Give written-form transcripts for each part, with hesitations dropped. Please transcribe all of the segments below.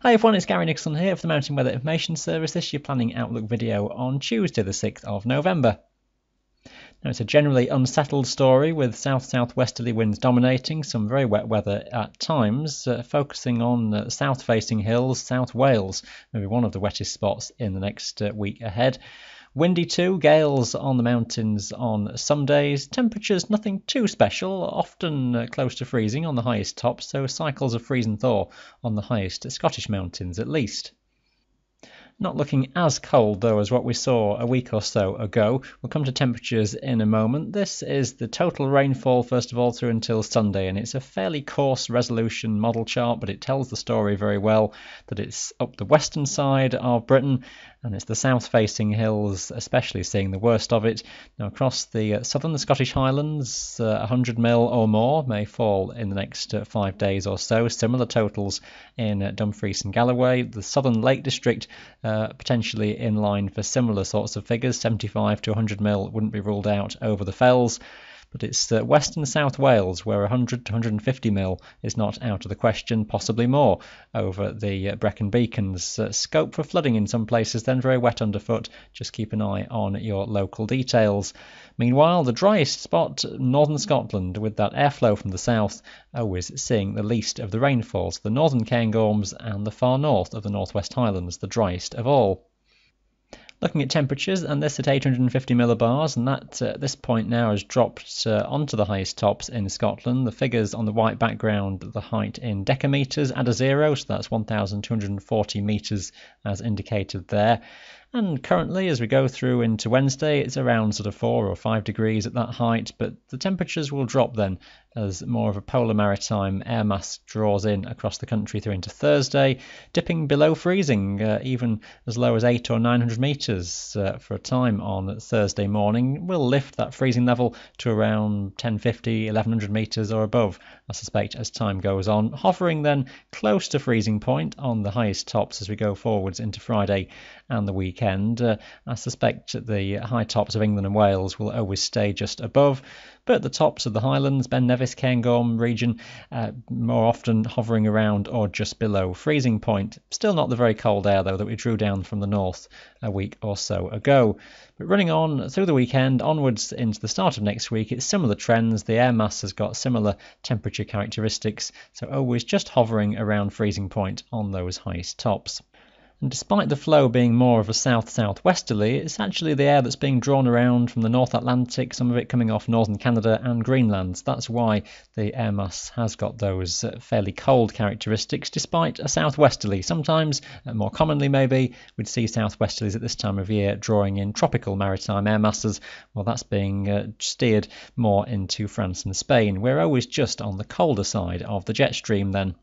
Hi everyone, it's Gary Nicholson here for the Mountain Weather Information Service. This is your Planning Outlook video on Tuesday the 6th of November. Now it's a generally unsettled story with south-southwesterly winds dominating, some very wet weather at times, focusing on south-facing hills, South Wales, maybe one of the wettest spots in the next week ahead. Windy too, gales on the mountains on some days. Temperatures nothing too special, often close to freezing on the highest tops, so cycles of freeze and thaw on the highest Scottish mountains at least. Not looking as cold, though, as what we saw a week or so ago. We'll come to temperatures in a moment. This is the total rainfall, first of all, through until Sunday, and it's a fairly coarse resolution model chart, but it tells the story very well that it's up the western side of Britain, and it's the south-facing hills especially seeing the worst of it. Now, across the southern Scottish Highlands, 100 mil or more may fall in the next 5 days or so. Similar totals in Dumfries and Galloway. The southern Lake District potentially in line for similar sorts of figures. 75 to 100 mil wouldn't be ruled out over the fells. But it's western South Wales where 100 to 150 mil is not out of the question, possibly more over the Brecon Beacons. Scope for flooding in some places, then very wet underfoot. Just keep an eye on your local details. Meanwhile, the driest spot, northern Scotland, with that airflow from the south, always seeing the least of the rainfalls. The northern Cairngorms and the far north of the Northwest Highlands, the driest of all. Looking at temperatures, and this at 850 millibars, and that at this point now has dropped onto the highest tops in Scotland. The figures on the white background, the height in decameters at a zero, so that's 1,240 metres as indicated there. And currently, as we go through into Wednesday, it's around sort of 4 or 5 degrees at that height, but the temperatures will drop then as more of a polar maritime air mass draws in across the country through into Thursday, dipping below freezing, even as low as 800 or 900 metres for a time on Thursday morning. We'll lift that freezing level to around 1050, 1100 metres or above, I suspect, as time goes on, hovering then close to freezing point on the highest tops as we go forwards into Friday and the weekend. I suspect the high tops of England and Wales will always stay just above, but the tops of the Highlands, Ben Nevis, Cairngorm region, more often hovering around or just below freezing point. Still not the very cold air, though, that we drew down from the north a week or so ago. But running on through the weekend, onwards into the start of next week, it's similar trends. The air mass has got similar temperature characteristics, so always just hovering around freezing point on those highest tops. And despite the flow being more of a south-southwesterly, it's actually the air that's being drawn around from the North Atlantic, some of it coming off northern Canada and Greenland. That's why the air mass has got those fairly cold characteristics, despite a southwesterly. Sometimes, more commonly maybe, we'd see southwesterlies at this time of year drawing in tropical maritime air masses. Well, that's being steered more into France and Spain. We're always just on the colder side of the jet stream then.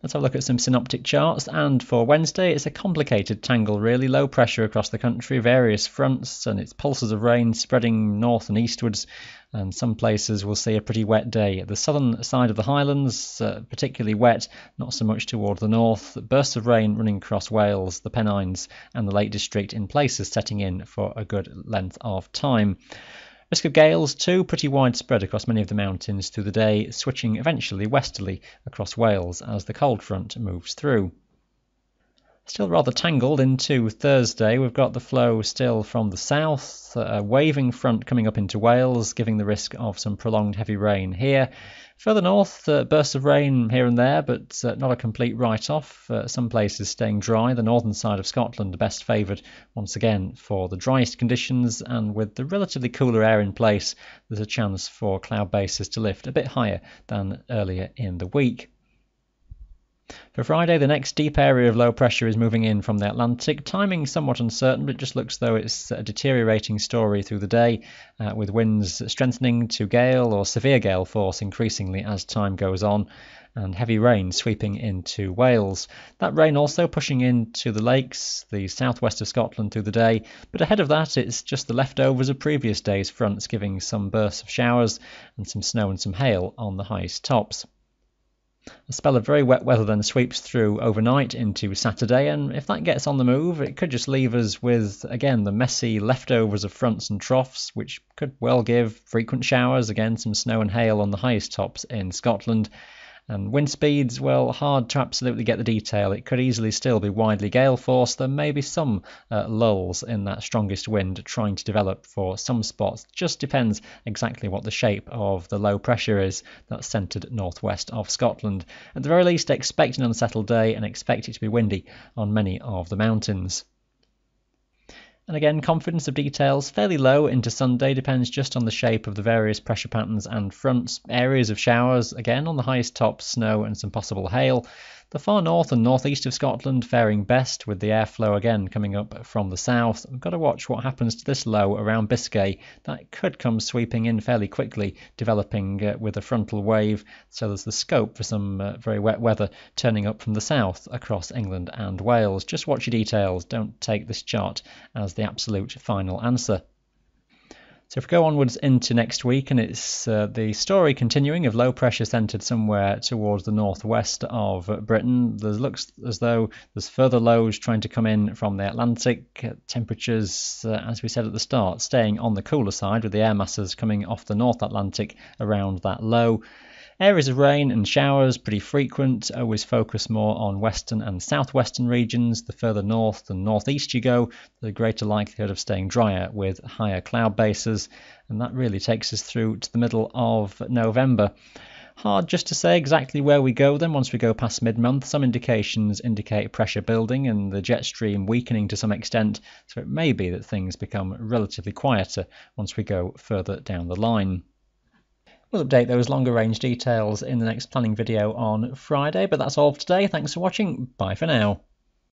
Let's have a look at some synoptic charts, and for Wednesday it's a complicated tangle really. Low pressure across the country, various fronts, and its pulses of rain spreading north and eastwards, and some places will see a pretty wet day. The southern side of the Highlands, particularly wet, not so much toward the north. Bursts of rain running across Wales, the Pennines and the Lake District, in places setting in for a good length of time. Risk of gales too, pretty widespread across many of the mountains through the day, switching eventually westerly across Wales as the cold front moves through. Still rather tangled into Thursday. We've got the flow still from the south, a waving front coming up into Wales, giving the risk of some prolonged heavy rain here. Further north, bursts of rain here and there, but not a complete write-off. Some places staying dry. The northern side of Scotland best favoured once again for the driest conditions, and with the relatively cooler air in place, there's a chance for cloud bases to lift a bit higher than earlier in the week. For Friday, the next deep area of low pressure is moving in from the Atlantic. Timing somewhat uncertain, but it just looks though it's a deteriorating story through the day, with winds strengthening to gale or severe gale force increasingly as time goes on, and heavy rain sweeping into Wales. That rain also pushing into the lakes, the southwest of Scotland through the day, but ahead of that it's just the leftovers of previous days' fronts giving some bursts of showers and some snow and some hail on the highest tops. A spell of very wet weather then sweeps through overnight into Saturday, and if that gets on the move, it could just leave us with, again, the messy leftovers of fronts and troughs, which could well give frequent showers, again some snow and hail on the highest tops in Scotland, And wind speeds, well, hard to absolutely get the detail. It could easily still be widely gale force. There may be some lulls in that strongest wind trying to develop for some spots. Just depends exactly what the shape of the low pressure is that's centred northwest of Scotland. At the very least, expect an unsettled day and expect it to be windy on many of the mountains. And again, confidence of details fairly low into Sunday, depends just on the shape of the various pressure patterns and fronts. Areas of showers, again on the highest tops, snow and some possible hail. The far north and northeast of Scotland faring best, with the airflow again coming up from the south. We've got to watch what happens to this low around Biscay. That could come sweeping in fairly quickly, developing with a frontal wave, so there's the scope for some very wet weather turning up from the south across England and Wales. Just watch your details, don't take this chart as the absolute final answer. So if we go onwards into next week, and it's the story continuing of low pressure centred somewhere towards the northwest of Britain. There looks as though there's further lows trying to come in from the Atlantic. Temperatures, as we said at the start, staying on the cooler side, with the air masses coming off the North Atlantic around that low. Areas of rain and showers pretty frequent, always focus more on western and southwestern regions. The further north and northeast you go, the greater likelihood of staying drier with higher cloud bases, and that really takes us through to the middle of November. Hard just to say exactly where we go then once we go past mid-month. Some indications indicate pressure building and the jet stream weakening to some extent, so it may be that things become relatively quieter once we go further down the line. We'll update those longer range details in the next planning video on Friday, but that's all for today. Thanks for watching. Bye for now.